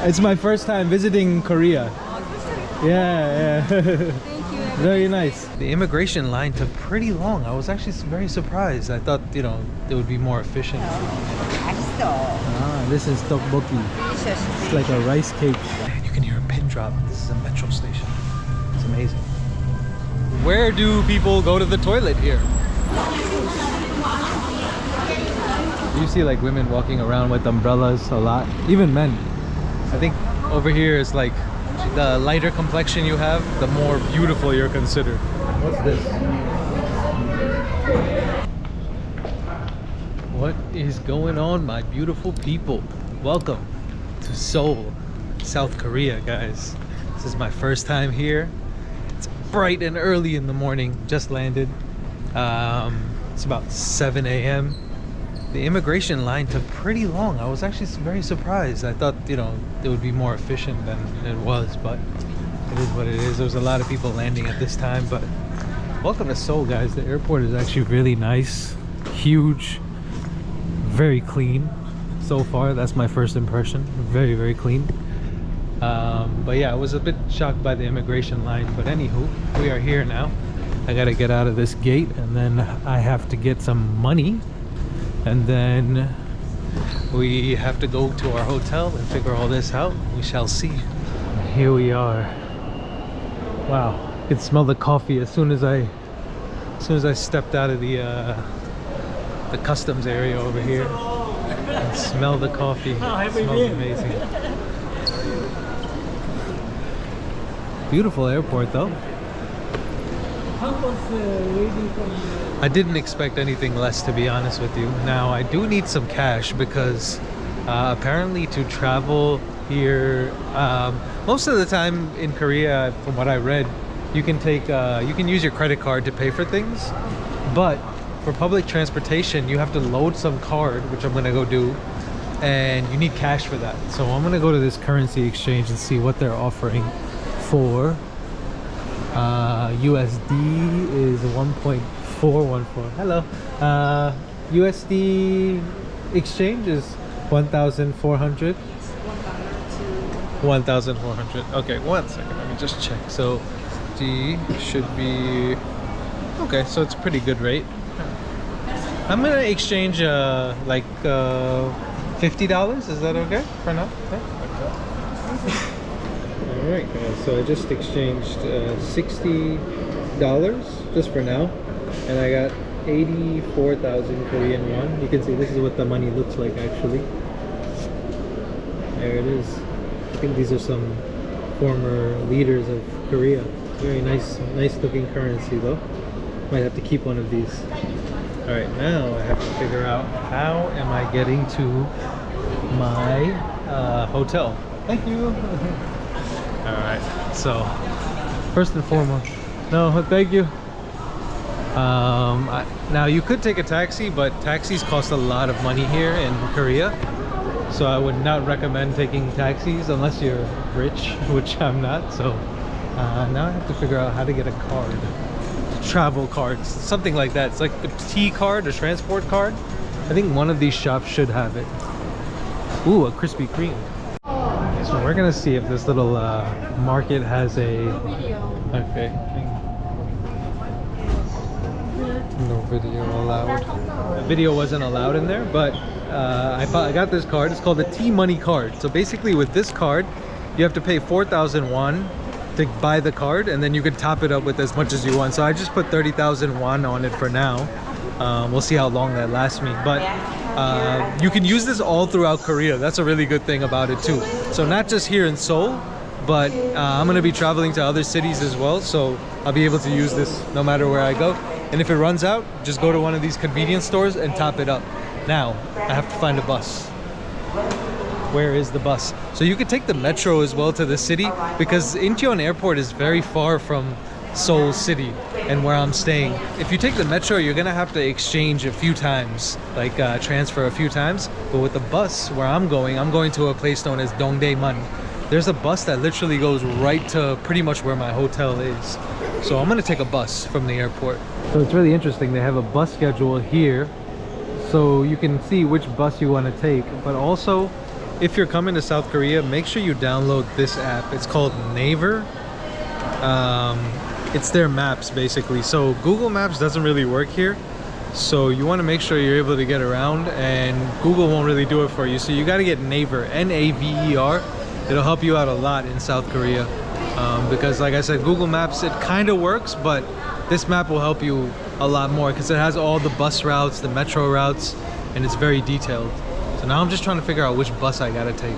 It's my first time visiting Korea. Yeah. Thank you. Very nice. The immigration line took pretty long. I was actually very surprised. I thought, you know, it would be more efficient. This is tteokbokki. It's like a rice cake. Man, you can hear a pin drop. This is a metro station. It's amazing. Where do people go to the toilet here? You see like women walking around with umbrellas a lot. Even men. I think over here is like the lighter complexion you have, the more beautiful you're considered. What's this? What is going on, my beautiful people? Welcome to Seoul, South Korea, guys. This is my first time here. It's bright and early in the morning. Just landed. It's about 7 a.m. The immigration line took pretty long. I was actually very surprised. I thought, you know, it would be more efficient than it was, but it is what it is. There's a lot of people landing at this time, but welcome to Seoul, guys. The airport is actually really nice, huge, very clean. So far, that's my first impression. Very, very clean. But yeah, I was a bit shocked by the immigration line, but anywho, we are here now. I gotta get out of this gate, and then I have to get some money. And then we have to go to our hotel and figure all this out. We shall see. Here we are. Wow, I could smell the coffee as soon as I stepped out of the customs area over here. And smell the coffee. It smells amazing. Beautiful airport though. I didn't expect anything less, to be honest with you. Now I do need some cash because apparently to travel here, most of the time in Korea, from what I read, you can use your credit card to pay for things, but for public transportation you have to load some card, which I'm gonna go do, and you need cash for that. So I'm gonna go to this currency exchange and see what they're offering for. USD is 1.414. Hello. USD exchange is 1,400. 1,400. Okay, 1 second. Let me just check. So D should be okay. So it's a pretty good rate. I'm gonna exchange like $50. Is that okay for now? Okay. Alright guys, so I just exchanged $60 just for now, and I got 84,000 Korean won. You can see this is what the money looks like actually. There it is. I think these are some former leaders of Korea. Very nice looking currency though. Might have to keep one of these. Alright, now I have to figure out how am I getting to my hotel. Thank you. Alright, so first and foremost, no, thank you. Now you could take a taxi, but taxis cost a lot of money here in Korea. So I would not recommend taking taxis unless you're rich, which I'm not. So now I have to figure out how to get a card. Travel cards, something like that. It's like a T card, a transport card. I think one of these shops should have it. Ooh, a Krispy Kreme. So we're gonna see if this little market has a... Okay. No video allowed. The video wasn't allowed in there, but I got this card. It's called the T-Money card. So basically with this card, you have to pay 4,000 won to buy the card, and then you can top it up with as much as you want. So I just put 30,000 won on it for now. We'll see how long that lasts me, but you can use this all throughout Korea. That's a really good thing about it too. So not just here in Seoul, but I'm gonna be traveling to other cities as well, so I'll be able to use this no matter where I go. And if it runs out, just go to one of these convenience stores and top it up. Now I have to find a bus. Where is the bus? So you could take the metro as well to the city, because Incheon airport is very far from Seoul city and where I'm staying. If you take the metro, you're gonna have to exchange a few times, like transfer a few times. But with the bus, where I'm going to a place known as Dongdaemun. There's a bus that literally goes right to pretty much where my hotel is. So I'm gonna take a bus from the airport. So it's really interesting. They have a bus schedule here, so you can see which bus you want to take. But also, if you're coming to South Korea, make sure you download this app. It's called Naver. It's their maps basically. So Google Maps doesn't really work here. So you want to make sure you're able to get around, and Google won't really do it for you. So you got to get Naver, N-A-V-E-R. It'll help you out a lot in South Korea. Because like I said, Google Maps, it kind of works, but this map will help you a lot more because it has all the bus routes, the metro routes, and it's very detailed. So now I'm just trying to figure out which bus I gotta take.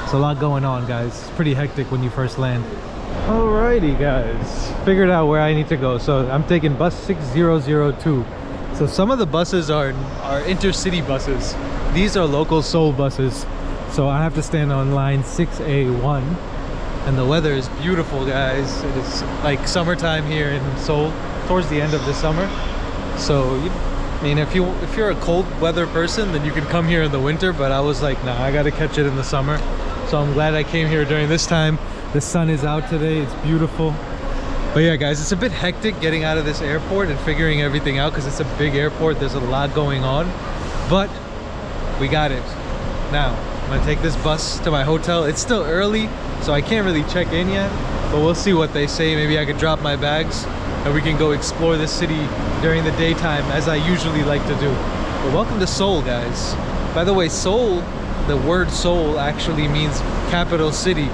It's a lot going on, guys. It's pretty hectic when you first land. Alrighty, guys. Figured out where I need to go. So I'm taking bus 6002. So some of the buses are intercity buses. These are local Seoul buses. So I have to stand on line 6A1. And the weather is beautiful, guys. It is like summertime here in Seoul, towards the end of the summer. So I mean, if you're a cold weather person, then you can come here in the winter, but I was like, nah, I gotta catch it in the summer. So I'm glad I came here during this time. The sun is out today, it's beautiful. But yeah, guys, it's a bit hectic getting out of this airport and figuring everything out because it's a big airport. There's a lot going on, but we got it. Now, I'm gonna take this bus to my hotel. It's still early, so I can't really check in yet, but we'll see what they say. Maybe I could drop my bags and we can go explore the city during the daytime as I usually like to do. But welcome to Seoul, guys. By the way, Seoul, the word Seoul actually means capital city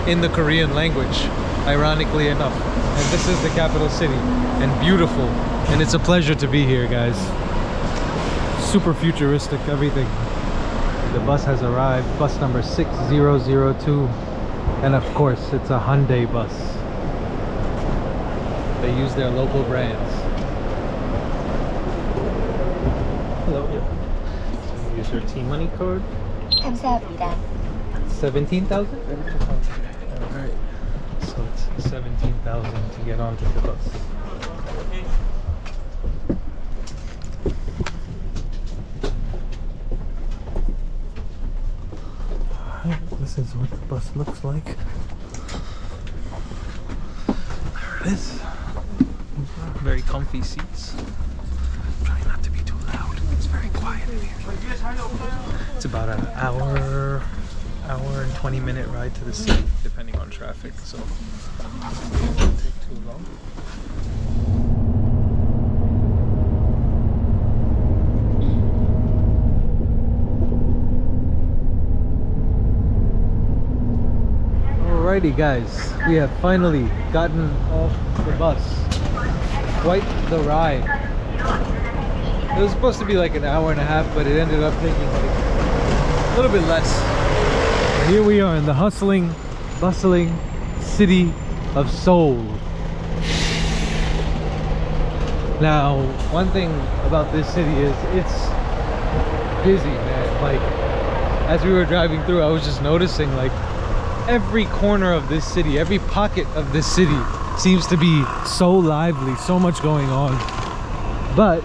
in the Korean language, ironically enough. And this is the capital city, and beautiful. And it's a pleasure to be here, guys. Super futuristic, everything. The bus has arrived, bus number 6002. And of course, it's a Hyundai bus. They use their local brands. Hello. Use your T-money card. 감사합니다. 17,000? Alright. So it's 17,000 to get onto the bus. Alright, this is what the bus looks like. There it is. Very comfy seats. Trying not to be too loud. It's very quiet in here. It's about an hour and 20-minute ride to the city, depending on traffic, so it won't take too long. Alrighty, guys, we have finally gotten off the bus. Quite the ride. It was supposed to be like an hour and a half, but it ended up taking like a little bit less. But here we are in the hustling, bustling city of Seoul. Now, one thing about this city is it's busy, man. Like, as we were driving through, I was just noticing like every corner of this city, every pocket of this city seems to be so lively, so much going on. But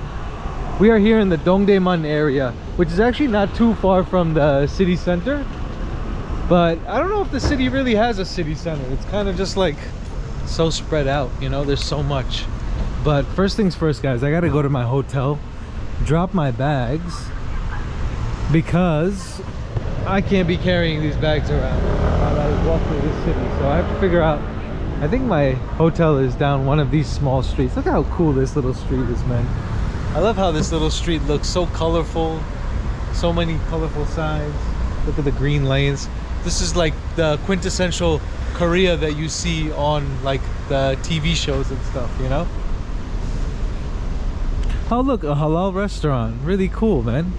we are here in the Dongdaemun area, which is actually not too far from the city center. But I don't know if the city really has a city center. It's kind of just like so spread out, you know, there's so much. But first things first, guys, I gotta go to my hotel, drop my bags, because I can't be carrying these bags around while I walk through this city. So I have to figure out, I think my hotel is down one of these small streets. Look how cool this little street is, man. I love how this little street looks so colorful. So many colorful signs. Look at the green lanes. This is like the quintessential Korea that you see on like the TV shows and stuff, you know? Oh look, a halal restaurant. Really cool, man.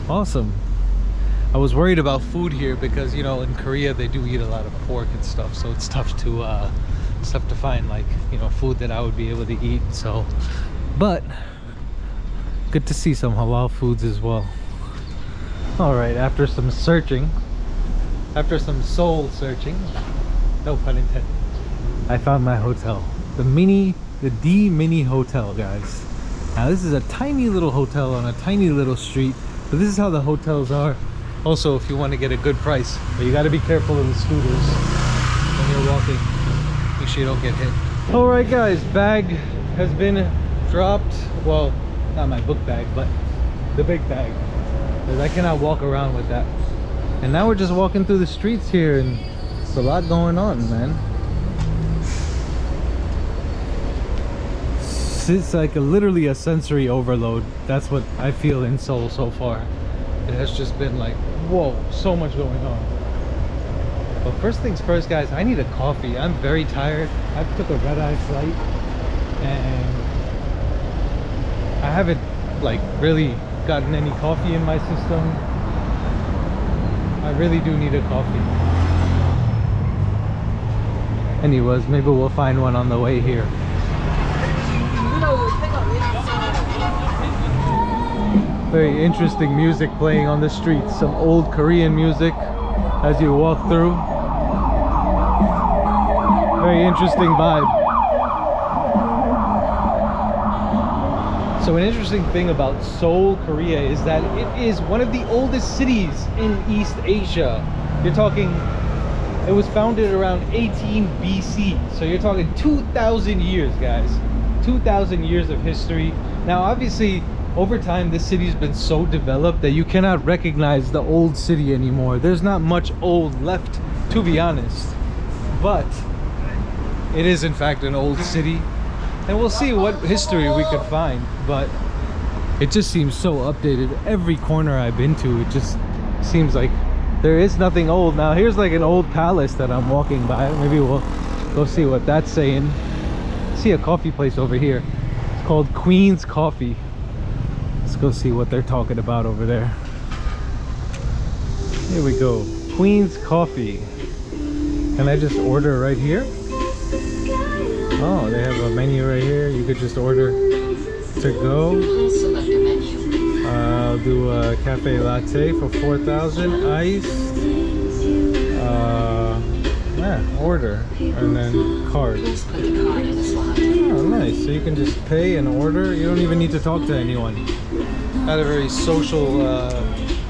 Awesome. I was worried about food here because, you know, in Korea they do eat a lot of pork and stuff, so it's tough to find like, you know, food that I would be able to eat. So, but good to see some halal foods as well. All right, after some searching, after some soul searching, no pun intended, I found my hotel, the D Mini Hotel, guys. Now this is a tiny little hotel on a tiny little street, but this is how the hotels are. Also, if you want to get a good price, but you got to be careful of the scooters when you're walking. Make sure you don't get hit. All right, guys, bag has been dropped. Well, not my book bag, but the big bag. because I cannot walk around with that. And now we're just walking through the streets here, and it's a lot going on, man. It's like literally a sensory overload. That's what I feel in Seoul so far. It has just been like, whoa, so much going on. But first things first, guys, I need a coffee. I'm very tired. I took a red-eye flight and I haven't like really gotten any coffee in my system. I really do need a coffee. Anyways, maybe we'll find one on the way here. Very interesting music playing on the streets. Some old Korean music as you walk through. Very interesting vibe. So an interesting thing about Seoul, Korea is that it is one of the oldest cities in East Asia. You're talking, it was founded around 18 BC. So you're talking 2,000 years, guys. 2,000 years of history. Now obviously over time this city's been so developed that you cannot recognize the old city anymore. There's not much old left, to be honest, but it is in fact an old city, and we'll see what history we could find. But it just seems so updated. Every corner I've been to, it just seems like there is nothing old. Now here's like an old palace that I'm walking by. Maybe we'll go see what that's saying. See a coffee place over here. It's called Queen's Coffee. Let's go see what they're talking about over there. Here we go. Queen's Coffee. Can I just order right here? Oh, they have a menu right here. You could just order to go. I'll do a cafe latte for 4,000 iced. Yeah, order and then card. Oh, nice. So you can just pay and order. You don't even need to talk to anyone. Not a very social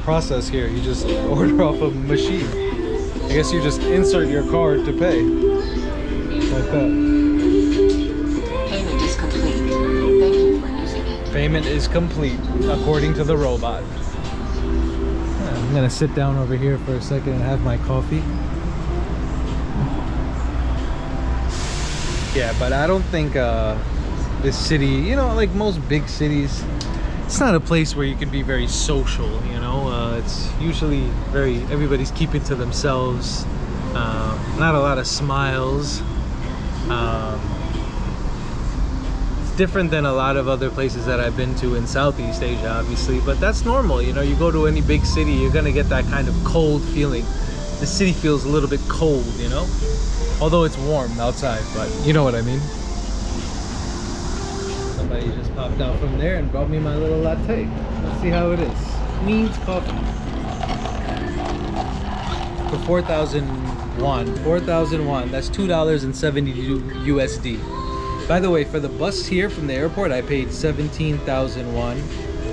process here. You just order off a machine. I guess you just insert your card to pay. Like that. Payment is complete. Thank you for using it. Payment is complete, according to the robot. I'm gonna sit down over here for a second and have my coffee. Yeah, but I don't think this city, you know, like most big cities, it's not a place where you can be very social, you know. It's usually very, everybody's keeping to themselves. Not a lot of smiles. It's different than a lot of other places that I've been to in Southeast Asia, obviously, but that's normal. You know, you go to any big city, you're gonna get that kind of cold feeling. The city feels a little bit cold, you know, although it's warm outside, but you know what I mean. Somebody just popped out from there and brought me my little latte. Let's see how it is. Queen's Coffee for 4,000 won. 4,000 won. That's $2.72 USD. By the way, for the bus here from the airport, I paid 17,000 won,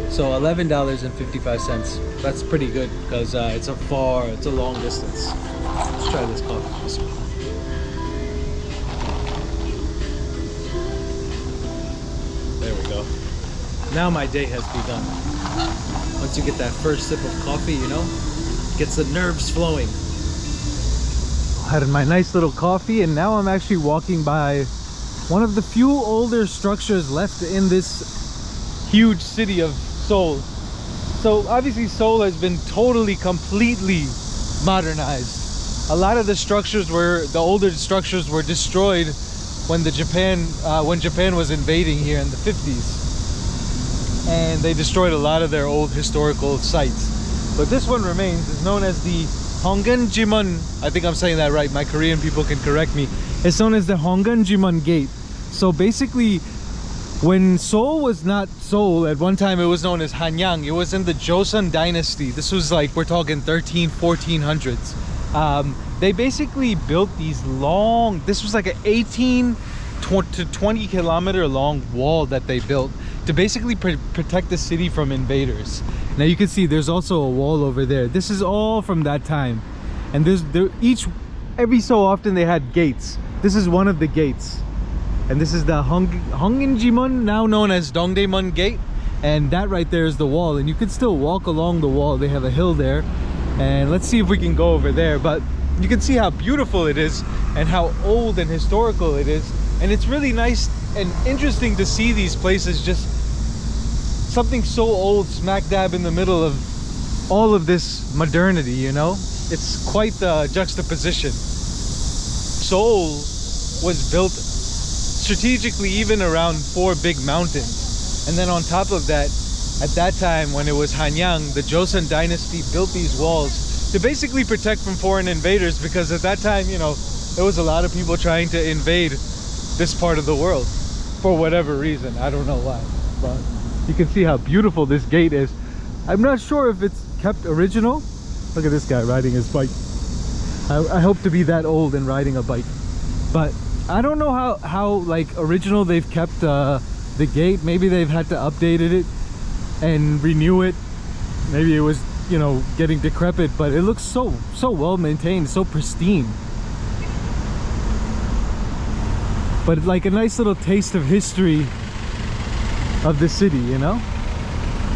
so $11.55. That's pretty good because it's a long distance. Let's try this coffee. There we go. Now my day has begun. Once you get that first sip of coffee, you know, gets the nerves flowing. I had my nice little coffee, and now I'm actually walking by one of the few older structures left in this huge city of Seoul. So obviously Seoul has been totally, completely modernized. A lot of the older structures were destroyed when Japan was invading here in the 50s, and they destroyed a lot of their old historical sites. But this one remains. It's known as the Gwangjang. I think I'm saying that right. My Korean people can correct me. It's known as the Gwangjang Gate. So basically, when Seoul was not Seoul, at one time it was known as Hanyang. It was in the Joseon dynasty. This was like, we're talking 1400s. They basically built these long, this was like an 18 to 20 kilometer long wall that they built to basically protect the city from invaders. Now you can see there's also a wall over there. This is all from that time, and every so often they had gates. This is one of the gates, and this is the Hongginjimon, now known as Dongdaemun Gate. and that right there is the wall, and you can still walk along the wall. They have a hill there, and let's see if we can go over there. But you can see how beautiful it is and how old and historical it is, and it's really nice and interesting to see these places, just something so old smack dab in the middle of all of this modernity, you know. It's quite the juxtaposition. Seoul was built strategically even around 4 big mountains, and then on top of that, at that time when it was Hanyang, the Joseon dynasty built these walls to basically protect from foreign invaders, because at that time, you know, there was a lot of people trying to invade this part of the world for whatever reason. I don't know why, but you can see how beautiful this gate is. I'm not sure if it's kept original. Look at this guy riding his bike. I hope to be that old and riding a bike, but I don't know how like original they've kept the gate. Maybe they've had to update it and renew it. Maybe it was, you know, getting decrepit, but it looks so well maintained, so pristine. But like a nice little taste of history of the city, you know.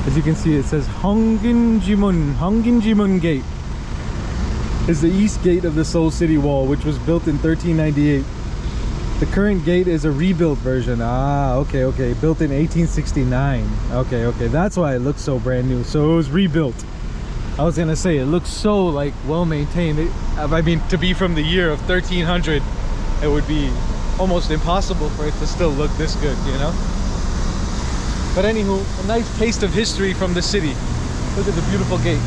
As you can see, it says Hongginjimun Gate is the east gate of the Seoul City Wall, which was built in 1398. The current gate is a rebuilt version. Ah, okay, built in 1869. Okay, that's why it looks so brand new. So it was rebuilt. I was gonna say, it looks so like well maintained. I mean, to be from the year of 1300, it would be almost impossible for it to still look this good, you know. But anywho, a nice taste of history from the city. Look at the beautiful gate.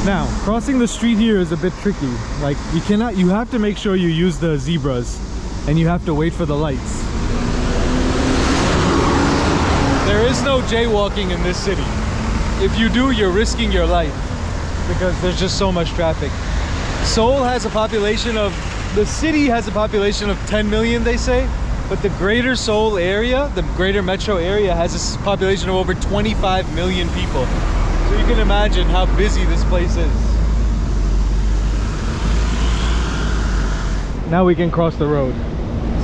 Now, crossing the street here is a bit tricky. Like, you have to make sure you use the zebras, and you have to wait for the lights. There is no jaywalking in this city. If you do, you're risking your life, because there's just so much traffic. Seoul has a population of, the city has a population of 10 million, they say. But the greater Seoul area, the greater metro area, has a population of over 25 million people. So you can imagine how busy this place is. Now we can cross the road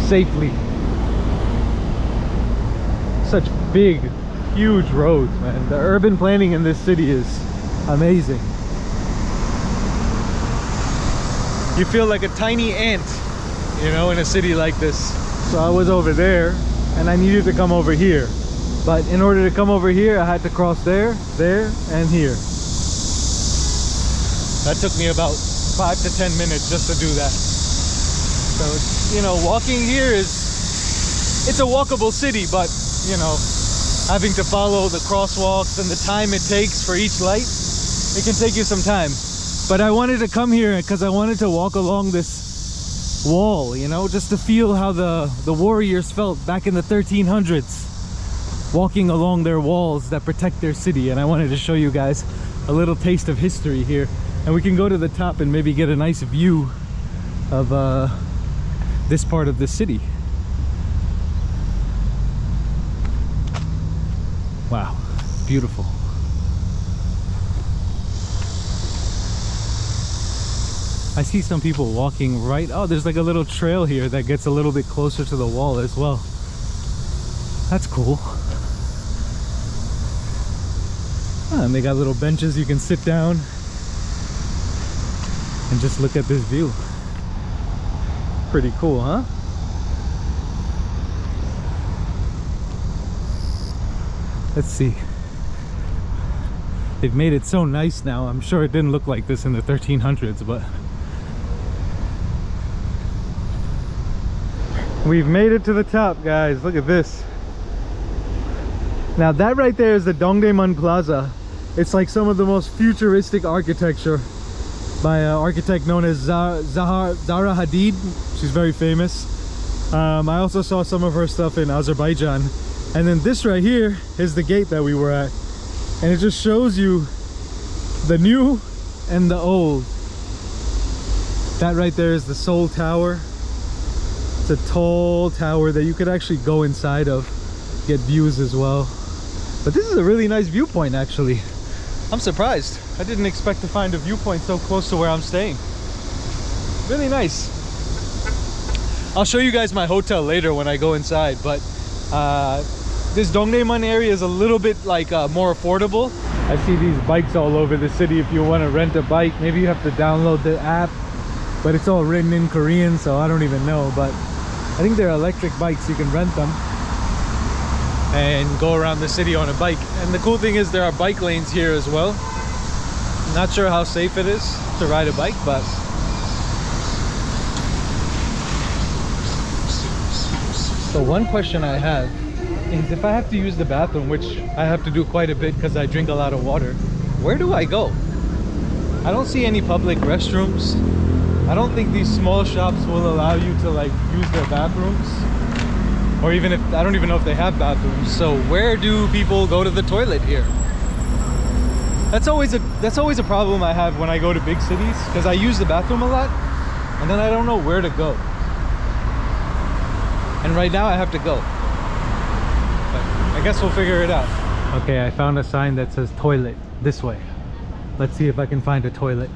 safely. Such big, huge roads, man. The urban planning in this city is amazing. You feel like a tiny ant, you know, in a city like this. So I was over there and I needed to come over here, but in order to come over here I had to cross there, and here. That took me about 5 to 10 minutes just to do that. So, you know, walking here it's a walkable city, but you know, having to follow the crosswalks and the time it takes for each light, it can take you some time. But I wanted to come here because I wanted to walk along this wall, you know, just to feel how the warriors felt back in the 1300s, walking along their walls that protect their city. And I wanted to show you guys a little taste of history here, and we can go to the top and maybe get a nice view of this part of the city. Wow, beautiful. I see some people walking right. Oh, there's like a little trail here that gets a little bit closer to the wall as well. That's cool. Oh, and they got little benches you can sit down and just look at this view. Pretty cool, huh? Let's see. They've made it so nice now. I'm sure it didn't look like this in the 1300s, but we've made it to the top, guys. Look at this. Now that right there is the Dongdaemun Plaza. It's like some of the most futuristic architecture by an architect known as Zara Hadid. She's very famous. I also saw some of her stuff in Azerbaijan. And then this right here is the gate that we were at. And it just shows you the new and the old. That right there is the Seoul Tower. It's a tall tower that you could actually go inside of, get views as well. But this is a really nice viewpoint, actually. I'm surprised. I didn't expect to find a viewpoint so close to where I'm staying. Really nice. I'll show you guys my hotel later when I go inside, but this Dongdaemun area is a little bit like more affordable. I see these bikes all over the city. If you want to rent a bike, maybe you have to download the app, but it's all written in Korean, so I don't even know. But I think they're electric bikes. You can rent them and go around the city on a bike. And the cool thing is there are bike lanes here as well. Not sure how safe it is to ride a bike, but so one question I have is, if I have to use the bathroom, which I have to do quite a bit because I drink a lot of water, where do I go? I don't see any public restrooms. I don't think these small shops will allow you to like use their bathrooms, or even if I don't even know if they have bathrooms. So where do people go to the toilet here? That's always a problem I have when I go to big cities, because I use the bathroom a lot and then I don't know where to go. And right now I have to go. But I guess we'll figure it out. Okay, I found a sign that says toilet this way. Let's see if I can find a toilet.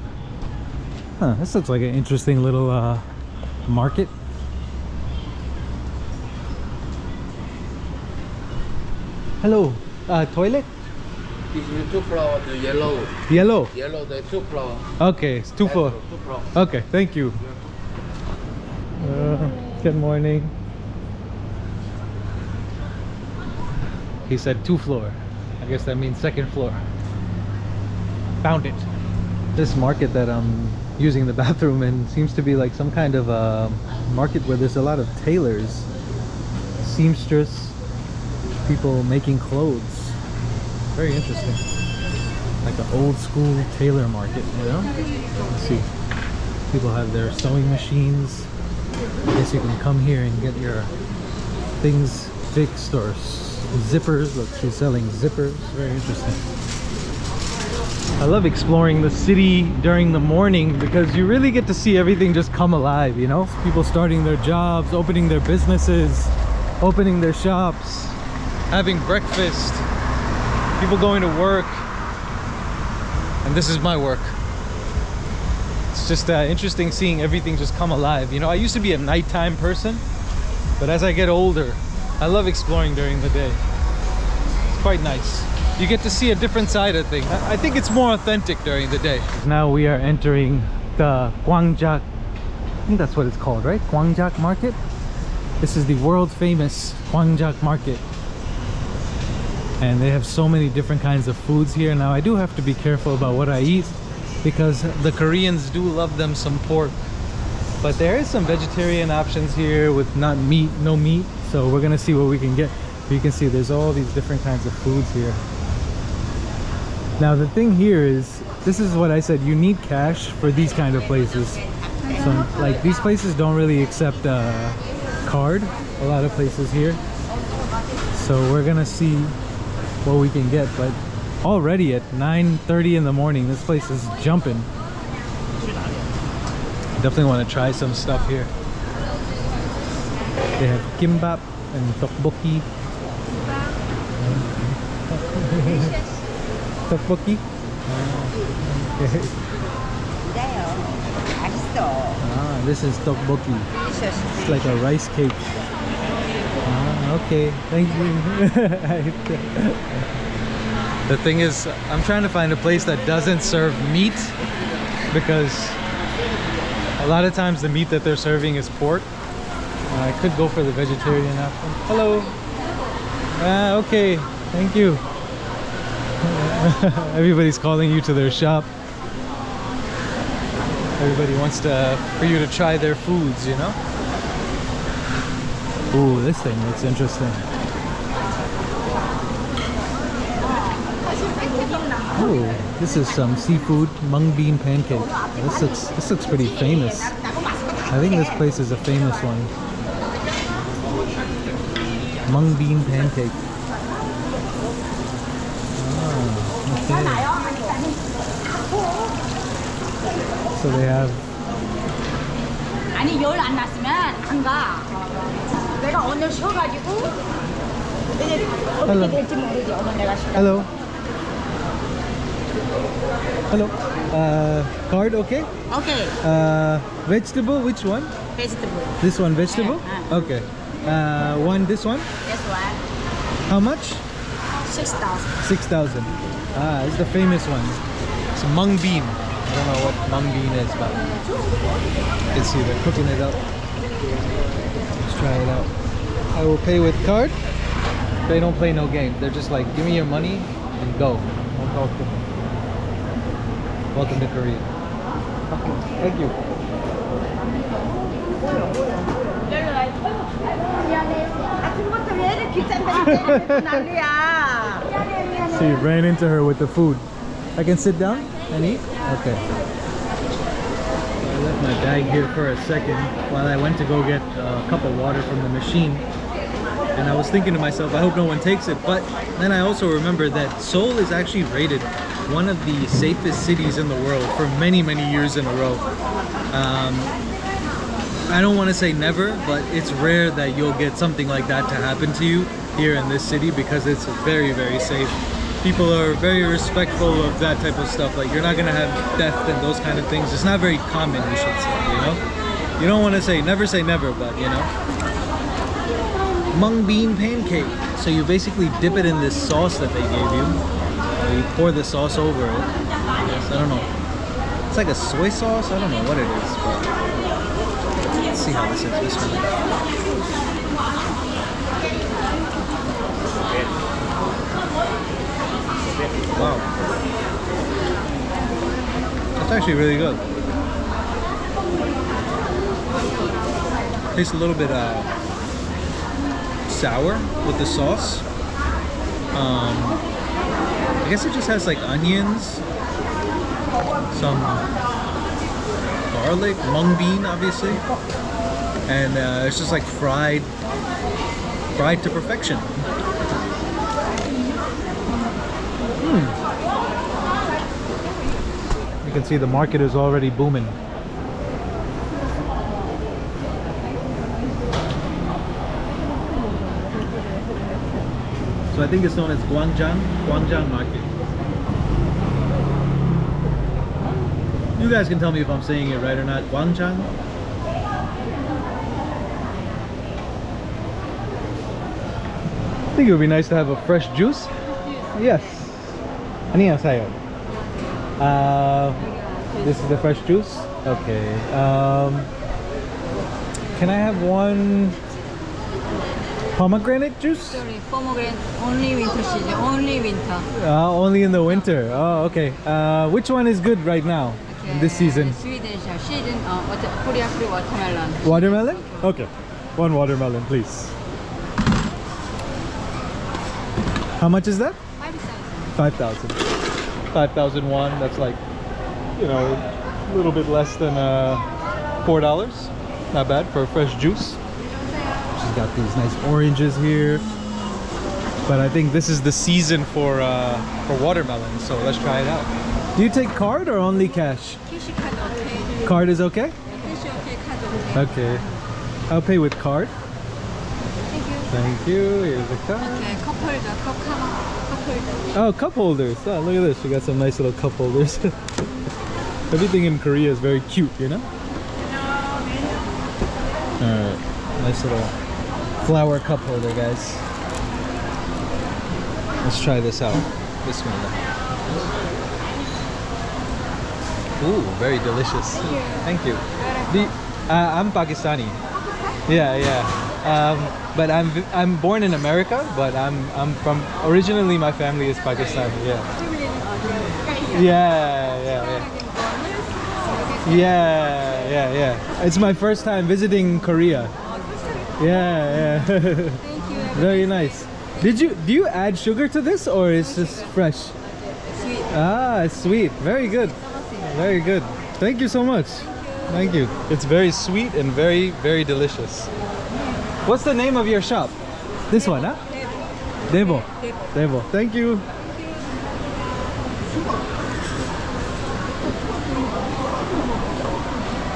Huh, this looks like an interesting little market. Hello, toilet? This is 2 floor, the yellow. Yellow? Yellow, the 2 floor. Okay, it's 2 floor. 2 floor. Okay, thank you. Good morning. He said 2 floor. I guess that means 2nd floor. Found it. This market that I'm using the bathroom in seems to be like some kind of a market where there's a lot of tailors, seamstress, people making clothes. Very interesting. Like an old school tailor market, you know? Let's see. People have their sewing machines. I guess you can come here and get your things fixed, or zippers. Look, she's selling zippers. Very interesting. I love exploring the city during the morning because you really get to see everything just come alive, you know? People starting their jobs, opening their businesses, opening their shops, having breakfast, people going to work. And this is my work. It's just interesting seeing everything just come alive. You know, I used to be a nighttime person, but as I get older, I love exploring during the day. It's quite nice. You get to see a different side of things. I think it's more authentic during the day. Now we are entering the Gwangjang. I think that's what it's called, right? Gwangjang market. This is the world famous Gwangjang market. And they have so many different kinds of foods here. Now I do have to be careful about what I eat because the Koreans do love them some pork. But there is some vegetarian options here with no meat. So we're gonna see what we can get. You can see there's all these different kinds of foods here. Now the thing here is, this is what I said, you need cash for these kind of places. So like these places don't really accept card, a lot of places here. So we're gonna see what we can get, but already at 9:30 in the morning, this place is jumping. Definitely want to try some stuff here. They have kimbap and tteokbokki. Tteokbokki? Okay. Ah, this is tteokbokki. It's like a rice cake. Okay, thank you. The thing is, I'm trying to find a place that doesn't serve meat, because a lot of times the meat that they're serving is pork. I could go for the vegetarian option. Hello. Okay, thank you. Everybody's calling you to their shop. Everybody wants for you to try their foods, you know? Ooh, this thing looks interesting. Oh, this is some seafood mung bean pancake. This looks pretty famous. I think this place is a famous one. Mung bean pancake. Oh, okay. So they have. 아니 열 안 났으면 안 가. 내가 오늘 쉬어가지고 이제 어떻게 될지 모르지. 오늘 내가 쉬어. Hello. Hello. Card, okay? Okay. Vegetable, which one? Vegetable. This one, vegetable? Yeah. Okay. One, this one? This one. How much? 6,000. 6,000. Ah, it's the famous one. It's mung bean. I don't know what mung bean is, but you can see they're cooking it up. Let's try it out. I will pay with card. They don't play no games. They're just like, give me your money and go. Don't talk to me. Welcome to Korea. Thank you. She ran into her with the food. I can sit down and eat? Okay. I left my bag here for a second while I went to go get a cup of water from the machine. And I was thinking to myself, I hope no one takes it. But then I also remembered that Seoul is actually rated one of the safest cities in the world for many, many years in a row. I don't want to say never, but it's rare that you'll get something like that to happen to you here in this city because it's very, very safe. People are very respectful of that type of stuff. Like, you're not gonna have theft and those kind of things. It's not very common, you should say, you know? You don't want to say never, but you know? Mung bean pancake. So you basically dip it in this sauce that they gave you. You pour the sauce over it. I guess, I don't know. It's like a soy sauce? I don't know what it is, but let's see how this is. This one. Wow. That's actually really good. Tastes a little bit sour with the sauce. I guess it just has like onions, some garlic, mung bean obviously, and it's just like fried to perfection. You can see the market is already booming. So I think it's known as Gwangjang market. You guys can tell me if I'm saying it right or not. Gwangjang? I think it would be nice to have a fresh juice. Yes. 안녕하세요. This is the fresh juice? Okay. Can I have one pomegranate juice? Sorry, pomegranate only winter season, only winter. Only in the winter. Oh, okay. Which one is good right now? Okay. This season? Swedish season, Korea free watermelon. Watermelon? Okay. One watermelon, please. How much is that? 5,000. 5,000. 5,001. That's like, you know, a little bit less than $4. Not bad for a fresh juice. She's got these nice oranges here. But I think this is the season for watermelon, so let's try it out. Do you take card or only cash? Cash card okay. Card is okay? Cash okay, card okay. Okay. I'll pay with card. Thank you. Thank you. Here's the card. Okay, cup holder, cup holder. Oh, cup holders. Oh, look at this. We got some nice little cup holders. Everything in Korea is very cute, you know? Alright. Nice little flower cup holder, guys. Let's try this out. Bismillah. Ooh, very delicious. Thank you. I'm Pakistani. Yeah. But I'm born in America, but I'm from originally my family is Pakistani. Yeah. It's my first time visiting Korea. Yeah. Thank you. Very nice. Do you add sugar to this or is this fresh? Sweet. Ah, it's sweet. Very good. Very good. Thank you so much. Thank you. It's very sweet and very, very delicious. What's the name of your shop? This one, huh? Devo. Thank you.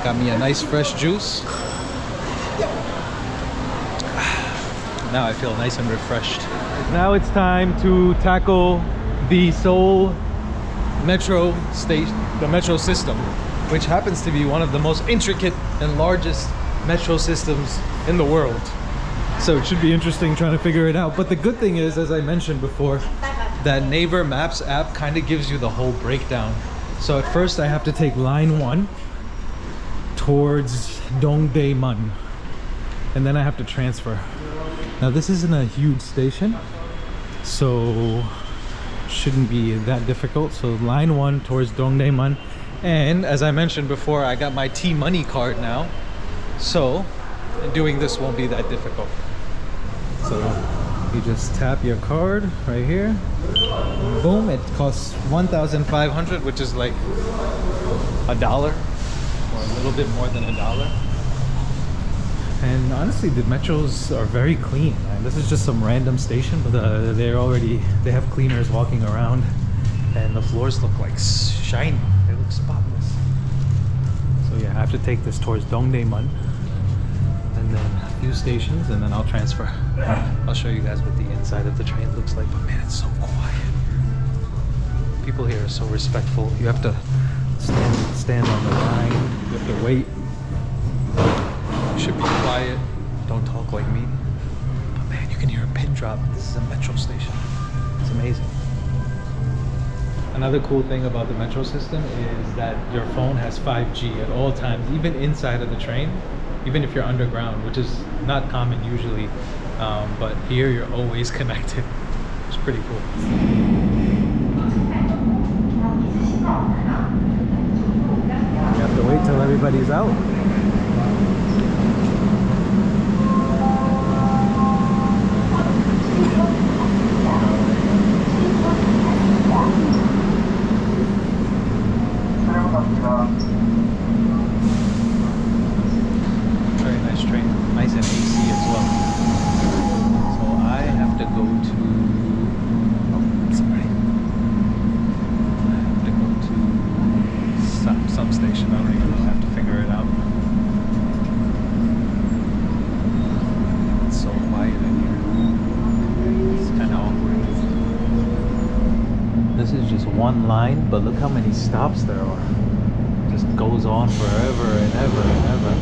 Got me a nice fresh juice. Now I feel nice and refreshed. Now it's time to tackle the Seoul metro station, the metro system, which happens to be one of the most intricate and largest metro systems in the world. So it should be interesting trying to figure it out. But the good thing is, as I mentioned before, that Naver Maps app kind of gives you the whole breakdown. So at first I have to take line 1 towards Dongdaemun, and then I have to transfer. Now this isn't a huge station, so shouldn't be that difficult. So line 1 towards Dongdaemun, and as I mentioned before, I got my T-Money card now, so doing this won't be that difficult. So you just tap your card right here, and boom, it costs 1,500, which is like $1 or a little bit more than $1. And honestly, the metros are very clean. And this is just some random station, but they have cleaners walking around, and the floors look like shiny. They look spotless. So yeah, I have to take this towards Dongdaemun, and then a few stations, and then I'll transfer. I'll show you guys what the inside of the train looks like. But man, it's so quiet. People here are so respectful. You have to stand on the line. You have to wait. You should be quiet. Don't talk like me. But man, you can hear a pin drop. This is a metro station. It's amazing. Another cool thing about the metro system is that your phone has 5G at all times, even inside of the train, even if you're underground, which is not common usually. But here you're always connected. It's pretty cool. You have to wait till everybody's out. Very nice train, nice and AC as well. So I have to go to, sorry, I have to go to some station. I don't even know. I have to figure it out. It's so quiet in here. It's kind of awkward. This is just one line, but look how many stops there are. It just goes on forever and ever and ever.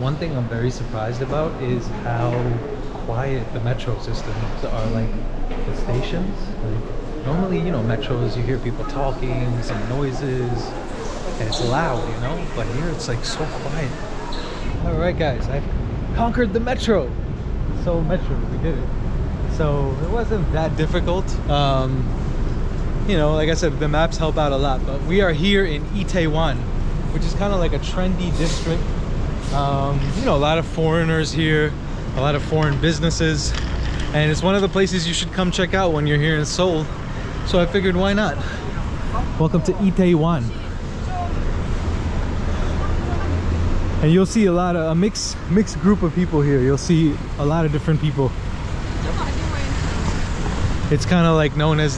One thing I'm very surprised about is how quiet the metro systems are, like the stations. Like, normally, you know, metros, you hear people talking, some noises, and it's loud, you know? But here it's like so quiet. All right, guys, I've conquered the metro. So metro, we did it. So it wasn't that difficult. You know, like I said, the maps help out a lot. But we are here in Itaewon, which is kind of like a trendy district. You know, a lot of foreigners here, a lot of foreign businesses, and it's one of the places you should come check out when you're here in Seoul. So I figured, why not? Welcome to Itaewon. And you'll see a mixed group of people here. You'll see a lot of different people. It's kind of like known as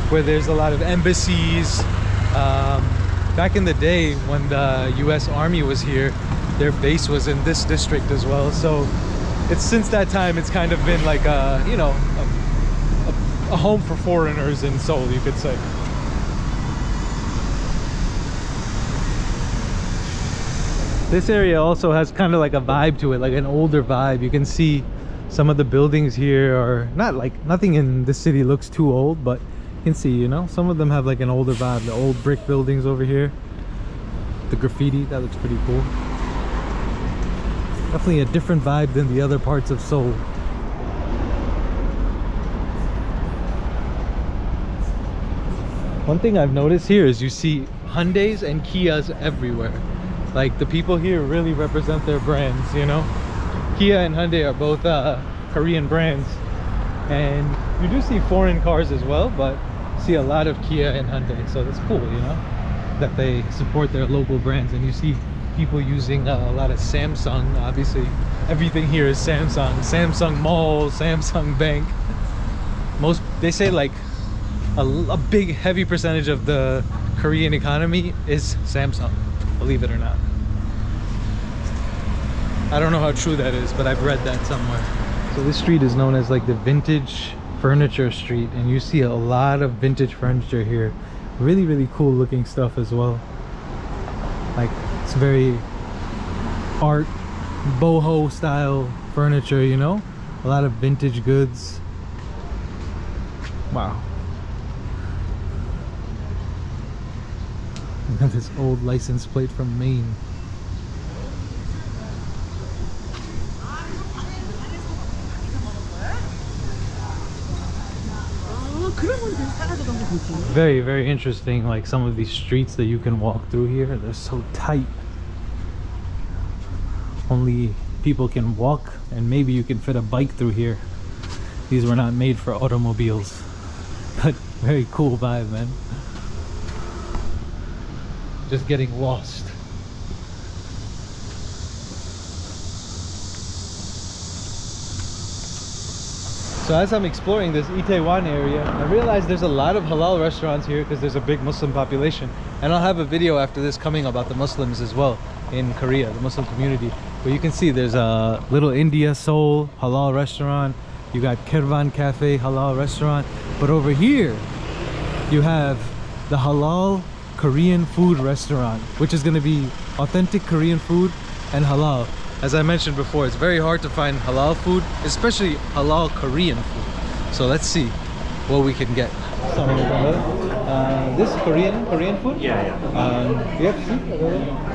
where there's a lot of embassies. Back in the day when the US Army was here, their base was in this district as well. So it's since that time, it's kind of been like a, you know, a home for foreigners in Seoul, you could say. This area also has kind of like a vibe to it, like an older vibe. You can see some of the buildings here are nothing in this city looks too old, but you can see, you know, some of them have like an older vibe. The old brick buildings over here, the graffiti, that looks pretty cool. Definitely a different vibe than the other parts of Seoul. One thing I've noticed here is you see Hyundais and Kias everywhere. Like, the people here really represent their brands, you know. Kia and Hyundai are both Korean brands, and you do see foreign cars as well, but you see a lot of Kia and Hyundai, so that's cool, you know, that they support their local brands. And you see people using a lot of Samsung. Obviously everything here is Samsung Mall, Samsung Bank. They say like a big heavy percentage of the Korean economy is Samsung, believe it or not. I don't know how true that is, but I've read that somewhere. So this street is known as like the vintage furniture street, and you see a lot of vintage furniture here. Really, really cool looking stuff as well. Like, it's very art, boho style furniture, you know? A lot of vintage goods. Wow. And then this old license plate from Maine. Very, very interesting, like some of these streets that you can walk through here. They're so tight. Only people can walk, and maybe you can fit a bike through here. These were not made for automobiles. But very cool vibe, man. Just getting lost. So as I'm exploring this Itaewon area, I realized there's a lot of halal restaurants here because there's a big Muslim population. And I'll have a video after this coming about the Muslims as well in Korea, the Muslim community. But you can see there's a Little India, Seoul halal restaurant. You got Kervan Cafe halal restaurant. But over here, you have the halal Korean food restaurant, which is going to be authentic Korean food and halal. As I mentioned before, it's very hard to find halal food, especially halal Korean food. So let's see what we can get. This Korean food? Yeah. Do you have soup?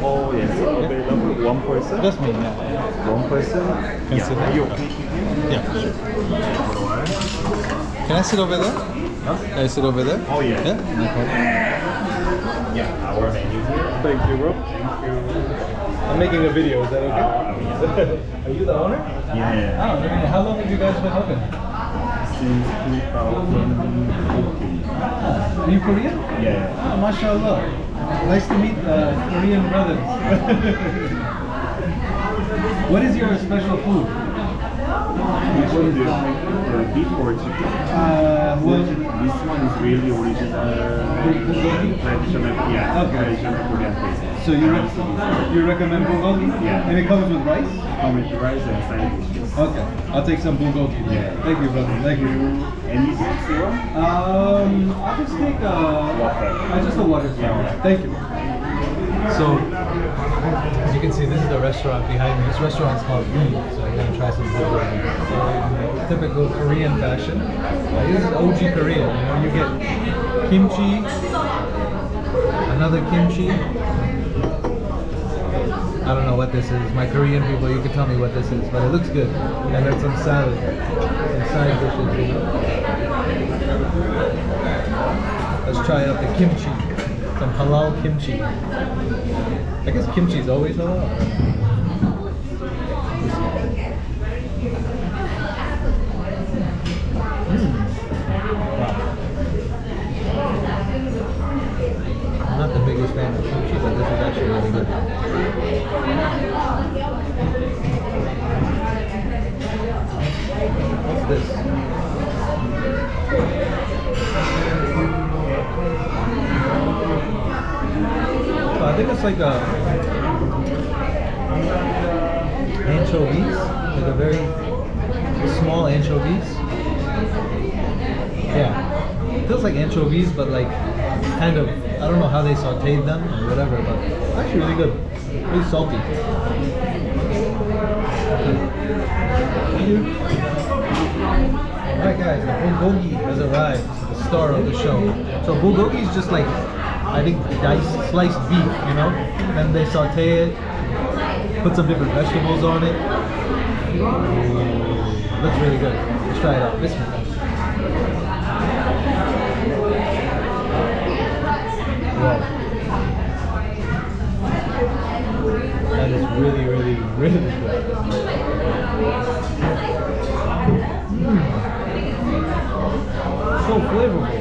Oh, yes. Available. One person? Just me, yeah. One person? Consider. Are you okay? Yeah. Can I sit over there? Huh? Can I sit over there? Oh, yeah. Yeah? No problem. Yeah, our menu here. Thank you, bro. Thank you. I'm making a video, is that okay? Are you the owner? Yeah. Oh, very nice. How long have you guys been open? Since 2014. Are you Korean? Yeah. Oh, mashallah. Nice to meet Korean brothers. What is your special food? Which one do you like? Beef or chicken? Well, This one is really original, traditional, traditional Korean taste. so you recommend bulgogi? Yeah. And it comes with rice? Come with rice and side dishes. Okay, I'll take some bulgogi. Yeah. Thank you, brother. Thank you. Any drinks you want? I'll just take just a water. Yeah. Thank you. So, as you can see, this is the restaurant behind me. This restaurant's called Myer, so I'm gonna try some bulgogi. So, typical Korean fashion. This is OG Korean. You know, you get kimchi, another kimchi. I don't know what this is. My Korean people, you can tell me what this is, but it looks good. And then some salad, some side dishes, you know. Let's try out the kimchi. Some halal kimchi. I guess kimchi is always halal. Wow. I'm not the biggest fan of kimchi, but this is actually really good. What's this? Oh, I think it's like anchovies, like a very small anchovies. Yeah, it feels like anchovies, but like kind of, I don't know how they sauteed them or whatever, but it's actually really good. Really salty. Alright guys, the bulgogi has arrived, the star of the show. So bulgogi is just like, I think, diced, sliced beef, you know? Then they saute it, put some different vegetables on it. Ooh, looks really good. Let's try it out. Bismillah. Wow. That is really, really, really good. So flavorful.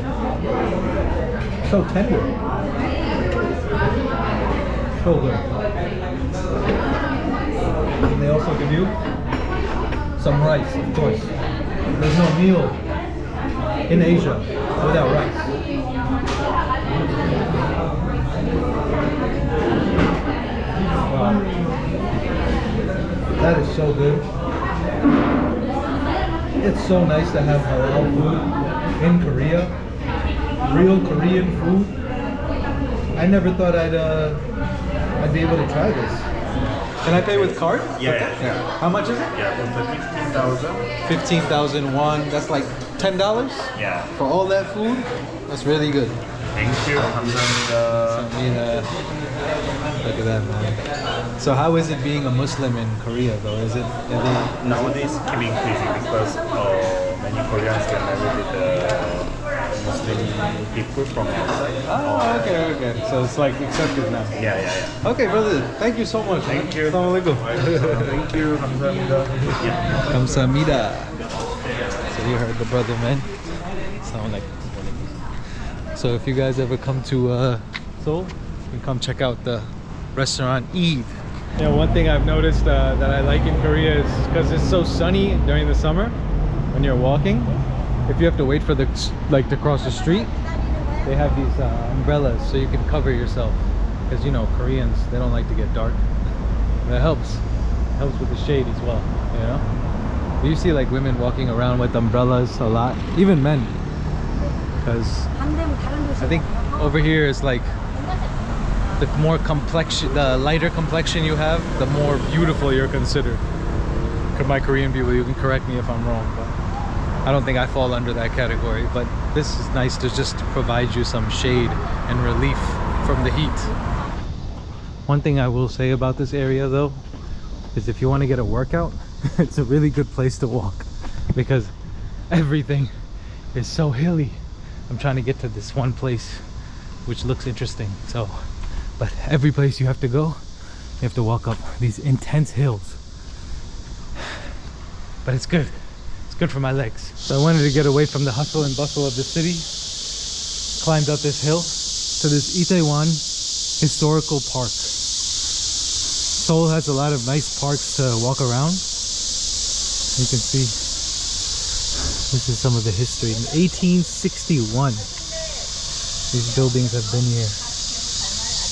So tender. So good. And they also give you some rice, of course. There's no meal in Asia without rice. Wow. That is so good. It's so nice to have halal food in Korea. Real Korean food. I never thought I'd I'd be able to try this. Can I pay with card? Yeah. How much is it? Yeah, from the 15,000. 15,001. That's like $10 Yeah. for all that food. That's really good. Thank you. 감사합니다. Look at that, man. So how is it being a Muslim in Korea, though? Is it? Nowadays keep increasing because many Koreans get married with Muslim people from outside. Oh, okay. So it's like accepted now. Yeah. Okay, brother. Thank you so much. Thank you. Assalamualaikum. Thank you. 감사합니다. Yeah. Kamsahamnida. So you heard the brother, man. Sound like. So if you guys ever come to Seoul, you can come check out the restaurant Eve. Yeah, one thing I've noticed that I like in Korea is because it's so sunny during the summer when you're walking. If you have to wait for the to cross the street, they have these umbrellas so you can cover yourself. Because you know Koreans, they don't like to get dark. But it helps with the shade as well. You know, you see like women walking around with umbrellas a lot, even men. Because I think over here is like the more complexion, the lighter complexion you have, the more beautiful you're considered. My Korean people, you can correct me if I'm wrong, but I don't think I fall under that category. But this is nice to just provide you some shade and relief from the heat. One thing I will say about this area though is if you want to get a workout, it's a really good place to walk because everything is so hilly. I'm trying to get to this one place which looks interesting, so but every place you have to go, you have to walk up these intense hills, but it's good for my legs. So I wanted to get away from the hustle and bustle of the city, climbed up this hill to this Itaewon historical park. Seoul has a lot of nice parks to walk around. You can see this is some of the history. In 1861, these buildings have been here.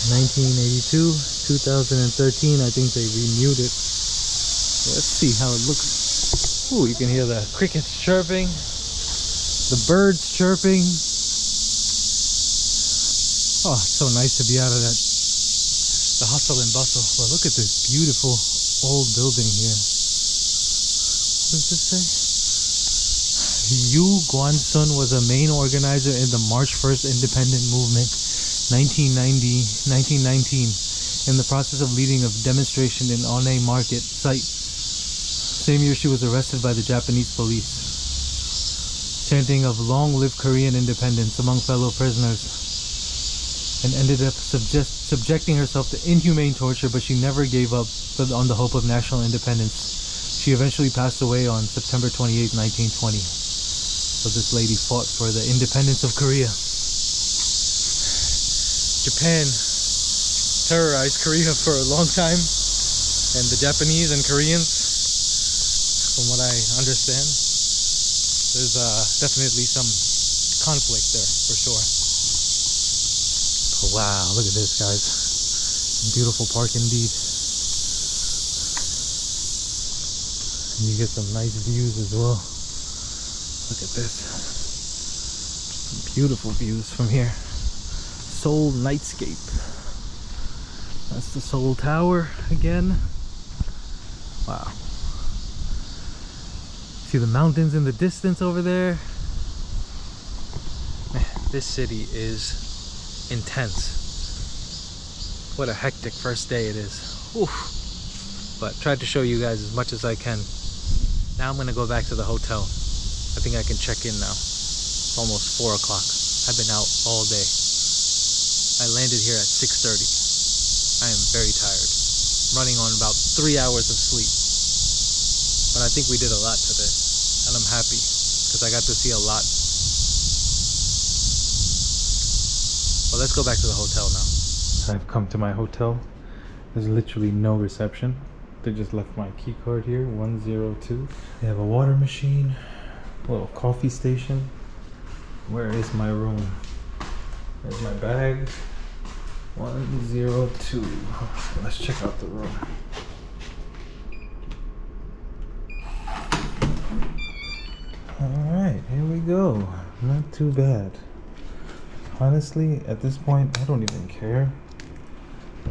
1982, 2013, I think they renewed it. Let's see how it looks. Ooh, you can hear the crickets chirping, the birds chirping. Oh, it's so nice to be out of that, the hustle and bustle. Well, look at this beautiful old building here. What does this say? Yu Gwangjang was a main organizer in the March 1st Independent Movement, 1919, in the process of leading a demonstration in One Market site. Same year she was arrested by the Japanese police, chanting of "Long live Korean independence" among fellow prisoners, and ended up subjecting herself to inhumane torture, but she never gave up on the hope of national independence. She eventually passed away on September 28, 1920. So this lady fought for the independence of Korea. Japan terrorized Korea for a long time, and the Japanese and Koreans, from what I understand, there's definitely some conflict there for sure. Oh, wow, look at this, guys. Beautiful park indeed. And you get some nice views as well. Look at this. Some beautiful views from here. Seoul Nightscape. That's the Seoul Tower again. Wow. See the mountains in the distance over there. Man, this city is intense. What a hectic first day it is. Oof. But tried to show you guys as much as I can. Now I'm gonna go back to the hotel. I think I can check in now. It's almost 4 o'clock. I've been out all day. I landed here at 6:30. I am very tired. I'm running on about 3 hours of sleep. But I think we did a lot today. And I'm happy because I got to see a lot. Well, let's go back to the hotel now. I've come to my hotel. There's literally no reception. They just left my key card here, 102. They have a water machine, a little coffee station. Where is my room? There's my bag. 102. Let's check out the room. Alright, here we go. Not too bad. Honestly, at this point, I don't even care.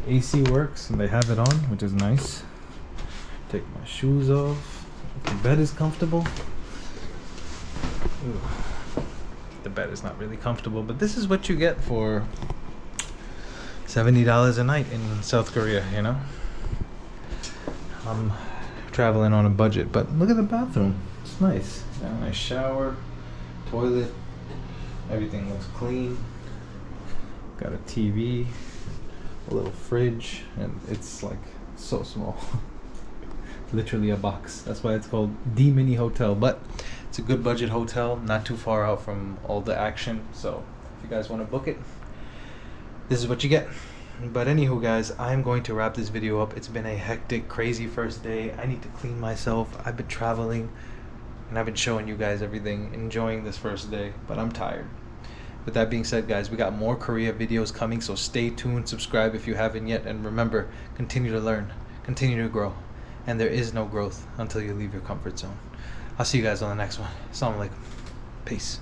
AC works and they have it on, which is nice. Take my shoes off. The bed is comfortable. Ooh. The bed is not really comfortable, but this is what you get for $70 a night in South Korea, you know? I'm traveling on a budget, but look at the bathroom. It's nice. Got a nice shower, toilet, everything looks clean. Got a TV, a little fridge, and it's like so small. Literally a box. That's why it's called the mini hotel, but it's a good budget hotel, not too far out from all the action. So if you guys want to book it, this is what you get. But anywho guys, I'm going to wrap this video up. It's been a hectic, crazy first day. I need to clean myself. I've been traveling and I've been showing you guys everything, enjoying this first day, but I'm tired. With that being said guys, we got more Korea videos coming, so stay tuned, subscribe if you haven't yet, and remember, continue to learn, continue to grow, and there is no growth until you leave your comfort zone. I'll see you guys on the next one. Assalamu alaikum. Peace.